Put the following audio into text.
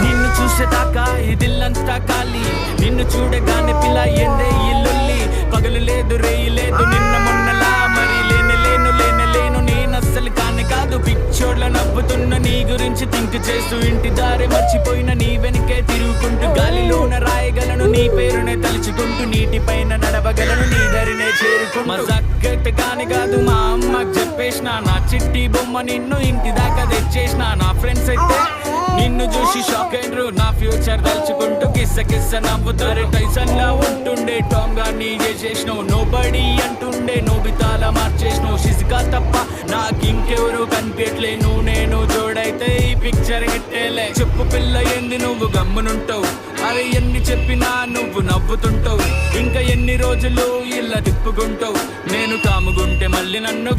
నిన్ను చూసేదాకా ఇదిల్లంతా ఖాళీ, నిన్ను చూడగానే పిల్ల ఏందే ఇల్లుల్లి. పగలు లేదు రేయి లేదు నిన్న మొన్నలా, మరి లేను నేనస్సలు కాదు. పిచ్చోడ్ల నవ్వుతున్న నీ గురించి థింక్ చేస్తూ ఇంటి దారి మర్చిపోయిన నీ వెనకే తిరుగుకుంటూ, గాలిలోన రాయగలను నీ పేరునే తలుచుకుంటూ, నీటిపైన నడవగలను నీ దరినే చేరుకుంటూ. మజాకైతే కాని కాదు మా అమ్మకి చెప్పేసిన, నా చిట్టి బొమ్మ నిన్ను ఇంటి దాకా తెచ్చేసిన. నా ఫ్రెండ్స్ అయితే నిన్ను చూసి షాక్ అయినరు, నా ఫ్యూచర్ తలుచుకుంటూ కిస్స నవ్వుతారు. టైసన్ లా ఉంటుండే టామ్ గా నీ చేసేసినావు, నోబడీ అంటుండే నోబితాల మార్చేసినావు. శిశికా తప్ప నాకు ఇంకెవరు కనిపించలేను, నేను జోడైతే ఈ పిక్చర్ హిట్టేలే. చెప్పు పిల్ల ఏంది నువ్వు గమ్మునుంటావు, అరే ఎన్ని చెప్పినా నువ్వు నవ్వుతుంటావు. ఇంకా ఎన్ని రోజులు ఇలా తిప్పుకుంటావు, నేను కాముగుంటే మళ్ళీ నన్ను